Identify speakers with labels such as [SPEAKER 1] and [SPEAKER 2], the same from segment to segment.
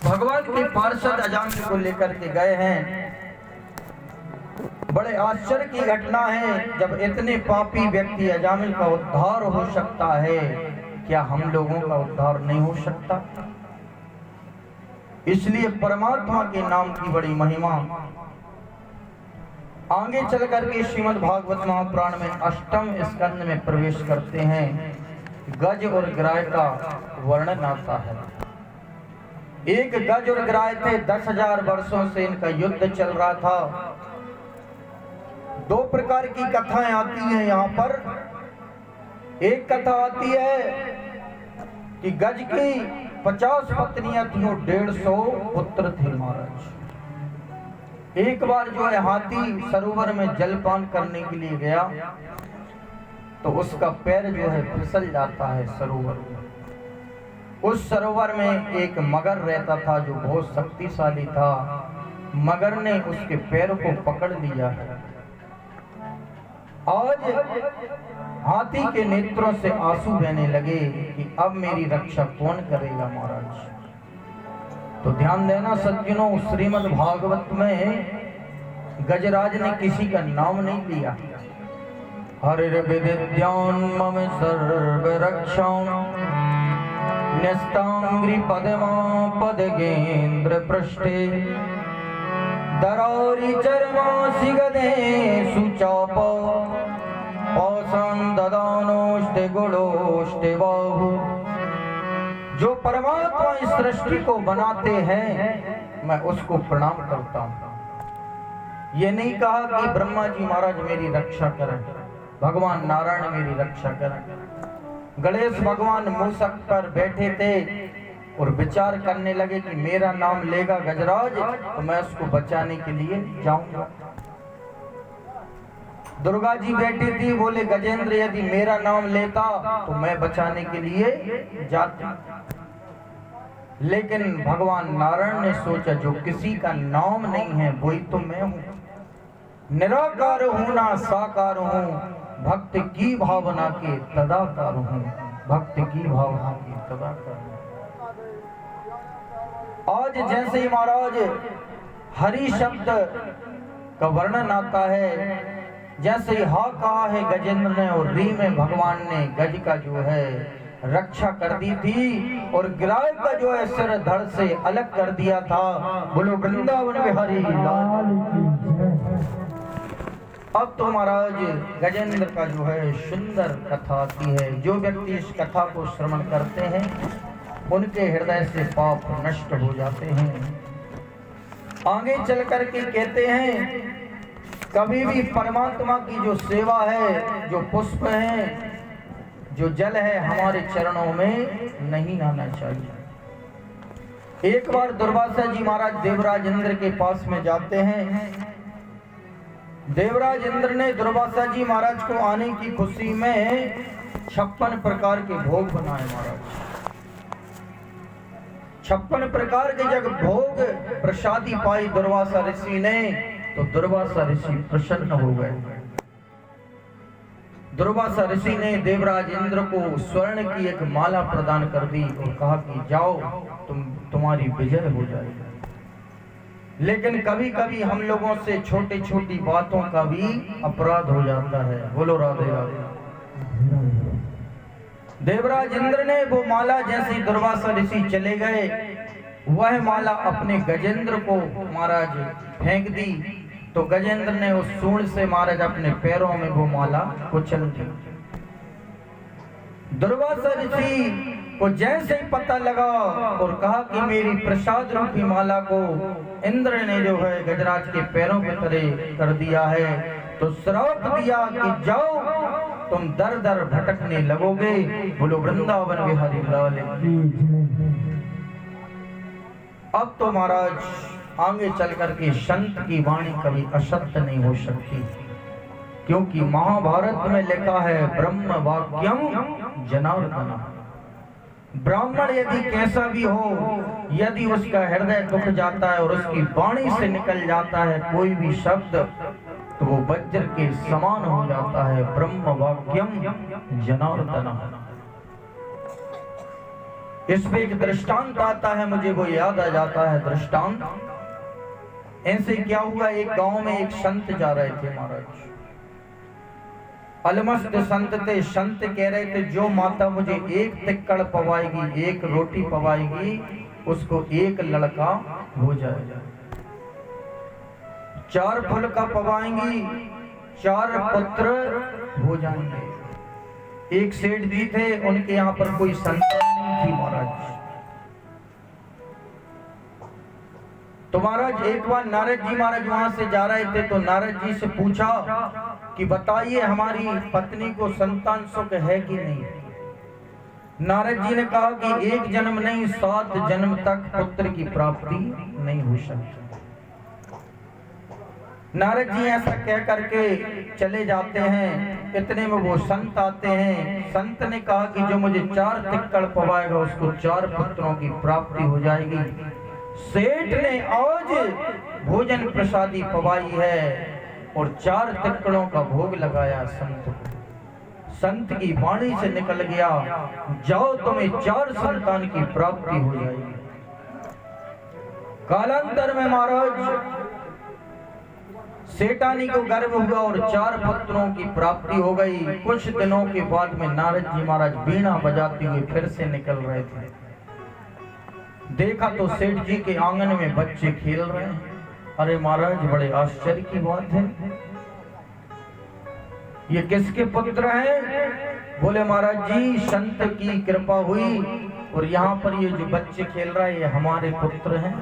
[SPEAKER 1] भगवान के पार्षद अजामिल को लेकर के गए हैं। बड़े आश्चर्य की घटना है, जब इतने पापी व्यक्ति अजामिल का उद्धार हो सकता है, क्या हम लोगों का उद्धार नहीं हो सकता? इसलिए परमात्मा के नाम की बड़ी महिमा। आगे चल करके श्रीमद् भागवत महापुराण में 8वें स्कंद में प्रवेश करते हैं। गज और ग्राय का वर्णन आता है। एक गज और ग्राय थे, 10,000 वर्षों से इनका युद्ध चल रहा था। दो प्रकार की कथाएं आती हैं यहाँ पर। एक कथा आती है कि गज की 50 पत्नियां थी और 150 पुत्र थे महाराज। एक बार जो है हाथी सरोवर में जलपान करने के लिए गया तो उसका पैर जो है फिसल जाता है सरोवर में। उस सरोवर में एक मगर रहता था जो बहुत शक्तिशाली था। मगर ने उसके पैर को पकड़ लिया है। आज हाथी के नेत्रों से आंसू बहने लगे कि अब मेरी रक्षा कौन करेगा महाराज। तो ध्यान देना सज्जनों, श्रीमद् भागवत में गजराज ने किसी का नाम नहीं लिया। हरिर्विदित्यान् मम सर्व रक्षां न्यस्तांग्रि पद्मा पदगेन्द्र पृष्ठे दरारी चर्मासि गदे सुचाप पाषाण ददानोष्टे गुणोष्टे बाहु। जो परमात्मा इस सृष्टि को बनाते हैं मैं उसको प्रणाम करता हूं। ये नहीं कहा कि ब्रह्मा जी महाराज मेरी रक्षा करें, भगवान नारायण मेरी रक्षा करें। गणेश भगवान मूषक पर बैठे थे और विचार करने लगे कि मेरा नाम लेगा गजराज तो मैं उसको बचाने के लिए जाऊंगा। दुर्गा जी बैठी थी, बोले गजेंद्र यदि मेरा नाम लेता तो मैं बचाने के लिए जाता। लेकिन भगवान नारायण ने सोचा जो किसी का नाम नहीं है वही तो मैं हूं। निराकार हूं ना साकार हूं, भक्त की भावना के तदाकार हूं। भक्त की भावना के तदाकार हूं। आज जैसे ही महाराज हरि शब्द का वर्णन आता है, जैसे ही हा कहा है गजेंद्र ने और री में भगवान ने गज का जो है रक्षा कर दी थी और ग्राय का जो है सिर धड़ से अलग कर दिया था। बोलो वृंदावन बिहारी लाल की। अब तो महाराज गजेंद्र का जो है सुंदर कथा आती है। जो व्यक्ति इस कथा को श्रवण करते हैं उनके हृदय से पाप नष्ट हो जाते हैं। आगे चल करके कहते हैं कभी भी परमात्मा की जो सेवा है, जो पुष्प है, जो जल है, हमारे चरणों में नहीं आना चाहिए। एक बार दुर्वासा जी महाराज देवराज इंद्र के पास में जाते हैं। देवराज इंद्र ने दुर्वासा जी महाराज को आने की खुशी में 56 प्रकार के भोग बनाए महाराज। 56 प्रकार के जब भोग प्रसादी पाई दुर्वासा ऋषि ने तो दुर्वासा ऋषि प्रसन्न हो गए। दुर्वासा ऋषि ने देवराज इंद्र को स्वर्ण की एक माला प्रदान कर दी और कहा कि जाओ तुम्हारी विजय हो जाएगी। लेकिन कभी कभी हम लोगों से छोटी छोटी बातों का भी अपराध हो जाता है। बोलो राधे राधे। देवराज इंद्र ने वो माला जैसे दुर्वासा ऋषि चले गए, वह माला अपने गजेंद्र को महाराज फेंक दी तो गजेंद्र ने उस सूंड से महाराज अपने पैरों में वो माला कुचल दी। दुर्वासा ऋषि को जैसे ही पता लगा और कहा कि मेरी प्रसाद रूपी माला को इंद्र ने जो है गजराज के पैरों पे तरे कर दिया है, तो श्राप दिया कि जाओ तुम दर दर भटकने लगोगे। बोलो वृंदावन बिहारी लाल की। अब तो महाराज आगे चल करके संत की वाणी कभी असत्य नहीं हो सकती, क्योंकि महाभारत में लिखा है ब्रह्म वाक्यम जनार्दन। ब्राह्मण यदि कैसा भी हो, यदि उसका हृदय दुख जाता है और उसकी वाणी से निकल जाता है कोई भी शब्द तो वो वज्र के समान हो जाता है। ब्रह्म वाक्यम जनार्दन। इस पे एक दृष्टांत आता है, मुझे वो याद आ जाता है दृष्टांत। ऐसे क्या हुआ, एक गांव में एक संत जा रहे थे महाराज। अलमस्त संत थे। संत कह रहे थे जो माता मुझे एक तिक्कड़ पवाएगी, एक रोटी पवाएगी, उसको एक लड़का हो जाएगा। 4 फल का पवाएंगी, 4 पुत्र हो जाएंगे। एक सेठ जी थे, उनके यहाँ पर कोई संतान नहीं थी महाराज। तो महाराज एक बार नारद जी महाराज वहां से जा रहे थे, तो नारद जी से पूछा कि बताइए हमारी पत्नी को संतान सुख है कि नहीं। नारद जी ने कहा कि 1 जन्म नहीं 7 जन्म तक पुत्र की प्राप्ति नहीं हो सकती। नारद जी ऐसा कह करके चले जाते हैं। इतने में वो संत आते हैं। संत ने कहा कि जो मुझे 4 तिक्कड़ पवाएगा उसको 4 पुत्रों की प्राप्ति हो जाएगी। सेठ ने आज भोजन प्रसादी पवाई है और 4 तिक्कड़ों का भोग लगाया संत को। संत की वाणी से निकल गया, जाओ तुम्हें 4 संतान की प्राप्ति हो जाएगी। कालांतर में महाराज सेठानी को गर्भ हुआ और 4 पुत्रों की प्राप्ति हो गई। कुछ दिनों के बाद में नारद जी महाराज वीणा बजाते हुए फिर से निकल रहे थे। देखा तो सेठ जी के आंगन में बच्चे खेल रहे हैं। अरे महाराज बड़े आश्चर्य की बात है, ये किसके पुत्र हैं? बोले महाराज जी संत की कृपा हुई और यहाँ पर ये जो बच्चे खेल रहे हैं ये हमारे पुत्र हैं।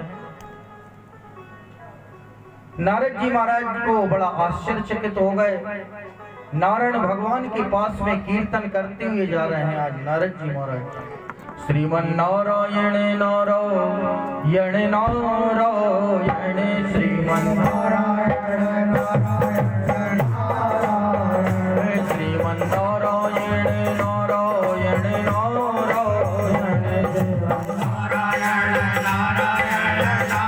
[SPEAKER 1] नारद जी महाराज को बड़ा आश्चर्यचकित हो गए। नारायण भगवान के पास में कीर्तन करते हुए जा रहे हैं आज नारद जी महाराज। श्रीमन नारायण नारायण नारायण श्रीमन नारायण नारायण श्रीमन नारायण